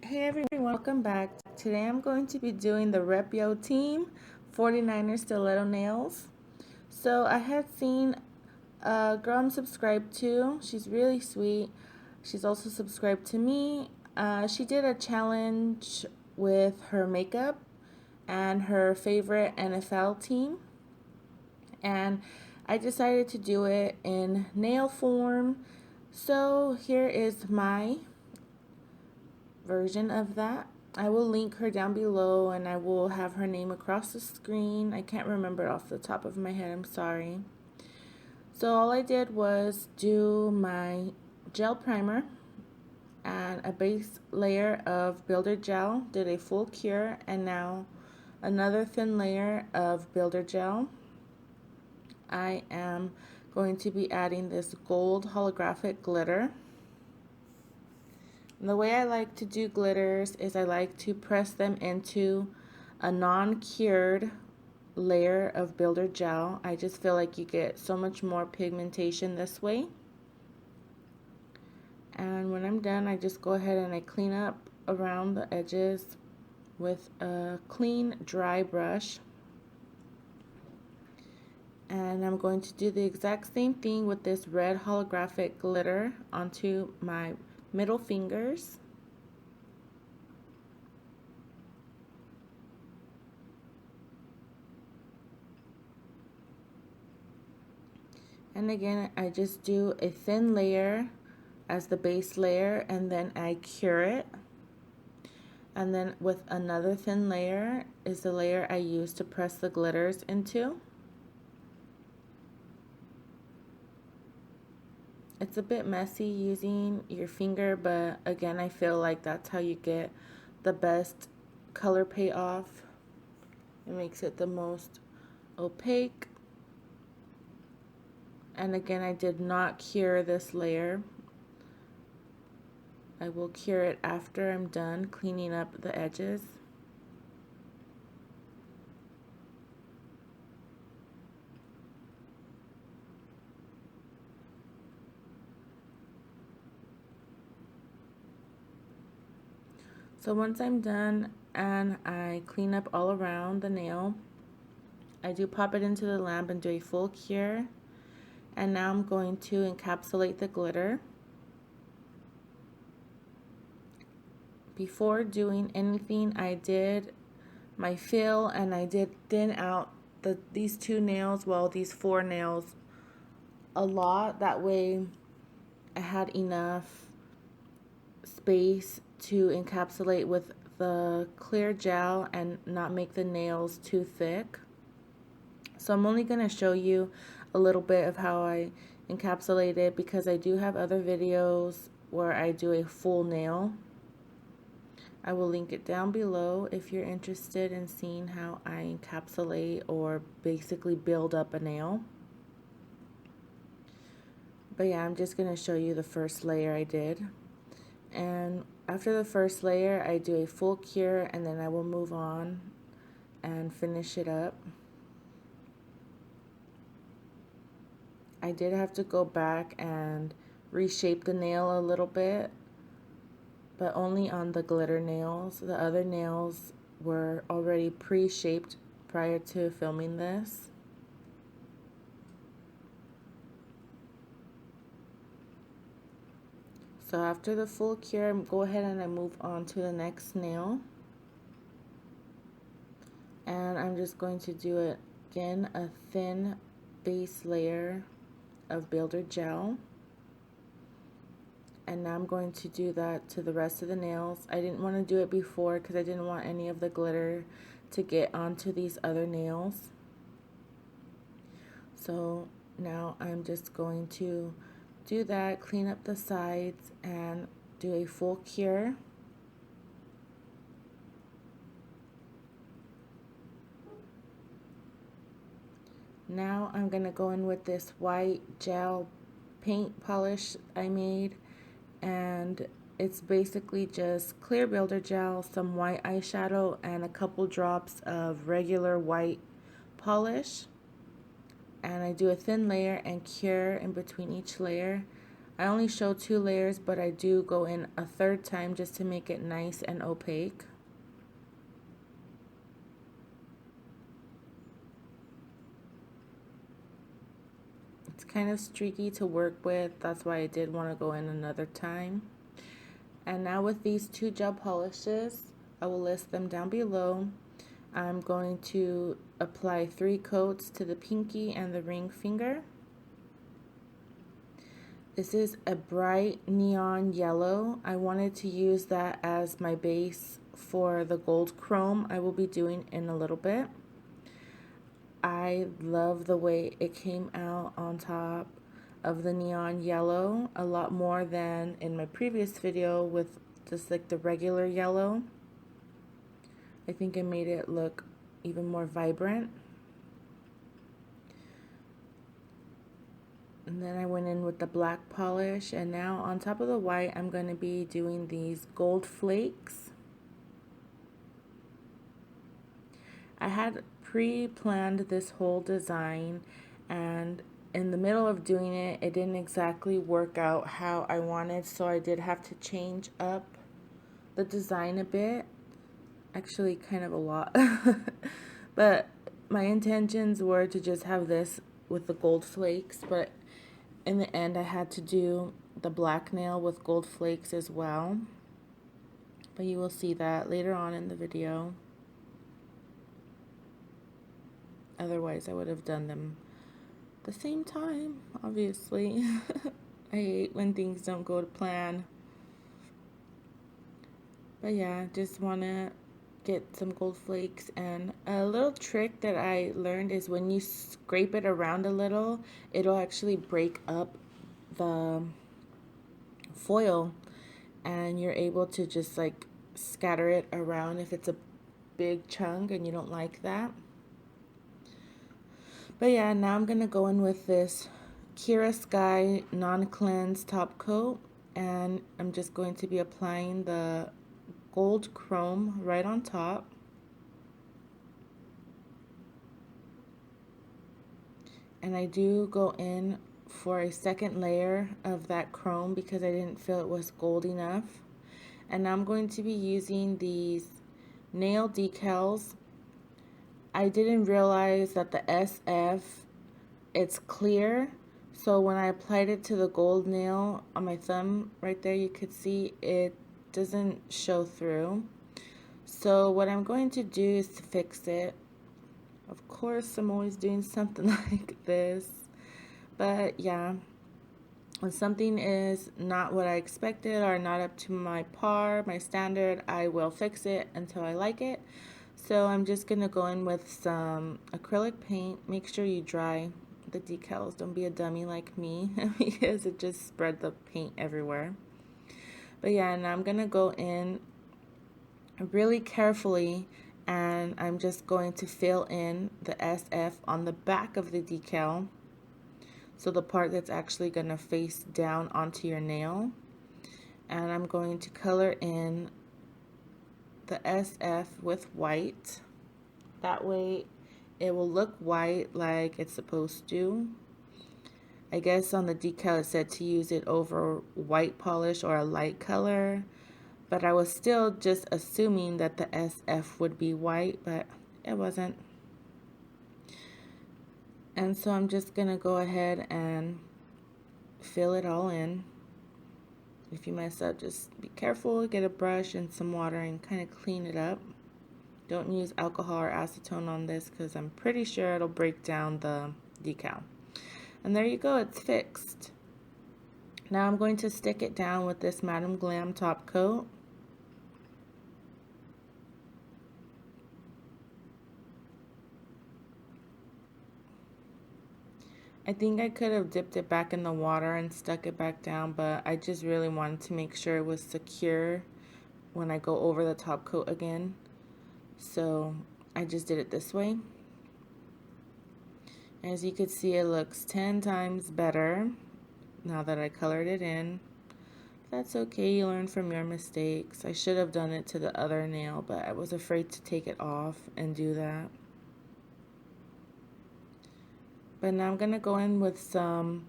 Hey everyone, welcome back. Today I'm going to be doing the Rep Yo Team 49ers Stiletto Nails. So I had seen a girl I'm subscribed to. She's really sweet. She's also subscribed to me. She did a challenge with her makeup and her favorite NFL team. And I decided to do it in nail form. So here is my version of that. I will link her down below and I will have her name across the screen. I can't remember it off the top of my head, I'm sorry. So all I did was do my gel primer and a base layer of builder gel, did a full cure, and now another thin layer of builder gel. I am going to be adding this gold holographic glitter. And the way I like to do glitters is I like to press them into a non-cured layer of builder gel. I just feel like you get so much more pigmentation this way. And when I'm done, I just go ahead and I clean up around the edges with a clean, dry brush. And I'm going to do the exact same thing with this red holographic glitter onto my middle fingers. And again, I just do a thin layer as the base layer and then I cure it. And then with another thin layer is the layer I use to press the glitters into. It's a bit messy using your finger, but again, I feel like that's how you get the best color payoff. It makes it the most opaque. And again, I did not cure this layer. I will cure it after I'm done cleaning up the edges. So once I'm done and I clean up all around the nail, I do pop it into the lamp and do a full cure. And now I'm going to encapsulate the glitter. Before doing anything, I did my fill and I did thin out these two nails, well, these four nails a lot. That way I had enough space to encapsulate with the clear gel and not make the nails too thick. So I'm only going to show you a little bit of how I encapsulate it because I do have other videos where I do a full nail. I will link it down below if you're interested in seeing how I encapsulate or basically build up a nail. But yeah, I'm just going to show you the first layer I did. And after the first layer, I do a full cure and then I will move on and finish it up. I did have to go back and reshape the nail a little bit, but only on the glitter nails. The other nails were already pre-shaped prior to filming this. So after the full cure, go ahead and I move on to the next nail. And I'm just going to do it again, a thin base layer of builder gel. And now I'm going to do that to the rest of the nails. I didn't want to do it before because I didn't want any of the glitter to get onto these other nails. So now I'm just going to do that, clean up the sides, and do a full cure. Now I'm going to go in with this white gel paint polish I made, and it's basically just clear builder gel, some white eyeshadow, and a couple drops of regular white polish. And I do a thin layer and cure in between each layer. I only show 2 layers, but I do go in a 3rd time just to make it nice and opaque. It's kind of streaky to work with, that's why I did want to go in another time. And now with these 2 gel polishes, I will list them down below. I'm going to apply 3 coats to the pinky and the ring finger. This is a bright neon yellow. I wanted to use that as my base for the gold chrome I will be doing in a little bit. I love the way it came out on top of the neon yellow, a lot more than in my previous video with just like the regular yellow. I think it made it look even more vibrant. And then I went in with the black polish, and now on top of the white I'm going to be doing these gold flakes. I had pre-planned this whole design, and in the middle of doing it, it didn't exactly work out how I wanted, so I did have to change up the design a bit. Actually, kind of a lot. But my intentions were to just have this with the gold flakes, but in the end I had to do the black nail with gold flakes as well. But you will see that later on in the video. Otherwise I would have done them the same time, obviously. I hate when things don't go to plan. But yeah, just want to get some gold flakes. And a little trick that I learned is when you scrape it around a little, it'll actually break up the foil, and you're able to just like scatter it around if it's a big chunk and you don't like that. But yeah, now I'm gonna go in with this Kira Sky non-cleanse top coat, and I'm just going to be applying the gold chrome right on top. And I do go in for a 2nd layer of that chrome because I didn't feel it was gold enough. And now I'm going to be using these nail decals. I didn't realize that the SF, it's clear, so when I applied it to the gold nail on my thumb right there, you could see it doesn't show through. So what I'm going to do is to fix it. Of course, I'm always doing something like this, but yeah, when something is not what I expected or not up to my standard, I will fix it until I like it. So I'm just gonna go in with some acrylic paint. Make sure you dry the decals, don't be a dummy like me because it just spread the paint everywhere. But yeah, now I'm gonna go in really carefully, and I'm just going to fill in the SF on the back of the decal, so the part that's actually going to face down onto your nail. And I'm going to color in the SF with white. That way it will look white like it's supposed to. I guess on the decal it said to use it over white polish or a light color, but I was still just assuming that the SF would be white, but it wasn't. And so I'm just gonna go ahead and fill it all in. If you mess up, just be careful, get a brush and some water and kind of clean it up. Don't use alcohol or acetone on this because I'm pretty sure it'll break down the decal. And there you go, it's fixed. Now I'm going to stick it down with this Madam Glam top coat. I think I could have dipped it back in the water and stuck it back down, but I just really wanted to make sure it was secure when I go over the top coat again. So I just did it this way. As you can see, it looks 10 times better now that I colored it in. That's okay, you learn from your mistakes. I should have done it to the other nail, but I was afraid to take it off and do that. But now I'm going to go in with some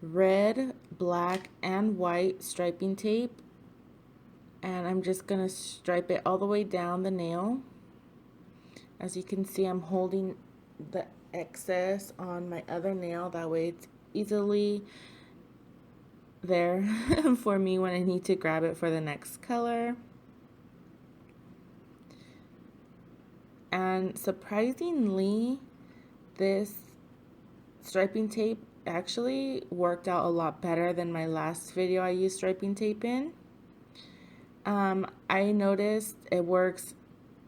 red, black, and white striping tape. And I'm just going to stripe it all the way down the nail. As you can see, I'm holding the excess on my other nail. That way it's easily there for me when I need to grab it for the next color. And surprisingly, this striping tape actually worked out a lot better than my last video I used striping tape in. I noticed it works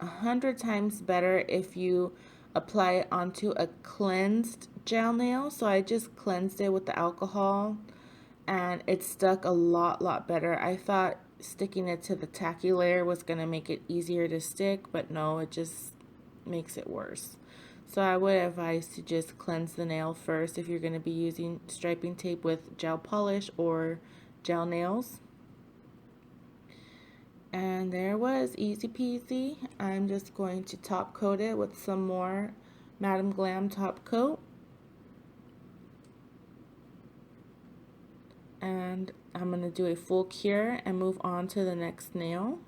100 times better if you apply it onto a cleansed gel nail. So I just cleansed it with the alcohol and it stuck a lot better. I thought sticking it to the tacky layer was going to make it easier to stick, but no, it just makes it worse. So I would advise to just cleanse the nail first if you're going to be using striping tape with gel polish or gel nails. And there it was, easy peasy. I'm just going to top coat it with some more Madam Glam top coat. And I'm going to do a full cure and move on to the next nail.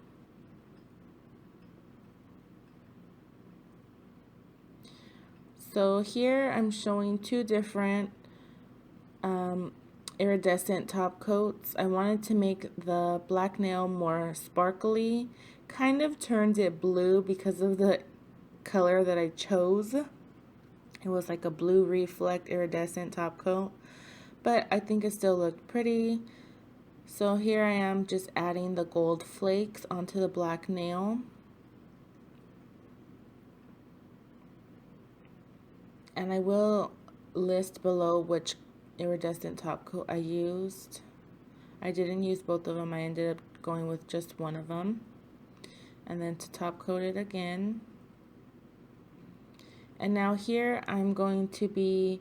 So here I'm showing two different iridescent top coats. I wanted to make the black nail more sparkly. Kind of turned it blue because of the color that I chose. It was like a blue reflect iridescent top coat, but I think it still looked pretty. So here I am just adding the gold flakes onto the black nail. And I will list below which iridescent top coat I used. I didn't use both of them. I ended up going with just one of them. And then to top coat it again. And now here I'm going to be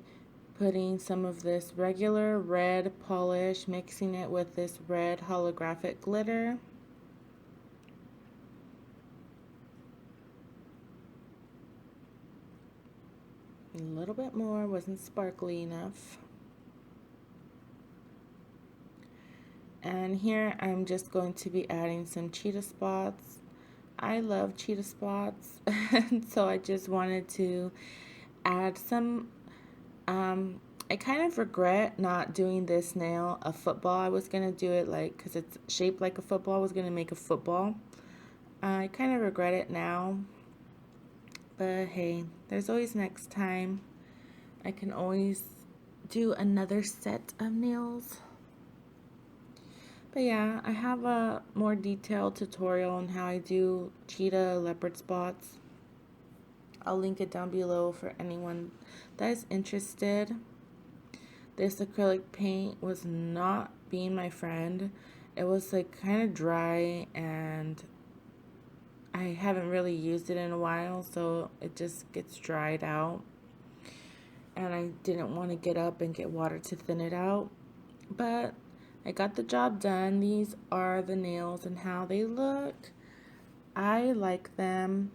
putting some of this regular red polish, mixing it with this red holographic glitter. A little bit more, wasn't sparkly enough. And here I'm just going to be adding some cheetah spots. I love cheetah spots, and so I just wanted to add some. I kind of regret not doing this nail a football. I was going to do it like, because it's shaped like a football, I was going to make a football. I kind of regret it now. But hey, there's always next time. I can always do another set of nails. But yeah, I have a more detailed tutorial on how I do cheetah leopard spots. I'll link it down below for anyone that is interested. This acrylic paint was not being my friend. It was like kind of dry and I haven't really used it in a while, so it just gets dried out. And I didn't want to get up and get water to thin it out. But I got the job done. These are the nails and how they look. I like them.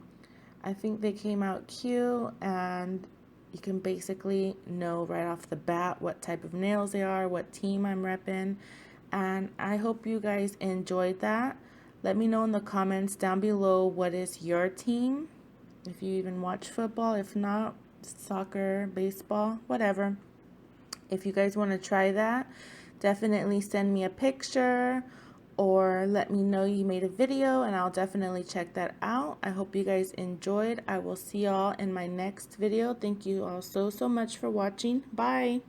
I think they came out cute, and you can basically know right off the bat what type of nails they are, what team I'm repping. And I hope you guys enjoyed that. Let me know in the comments down below what is your team. If you even watch football, if not, soccer, baseball, whatever. If you guys want to try that, definitely send me a picture or let me know you made a video and I'll definitely check that out. I hope you guys enjoyed. I will see y'all in my next video. Thank you all so much for watching. Bye.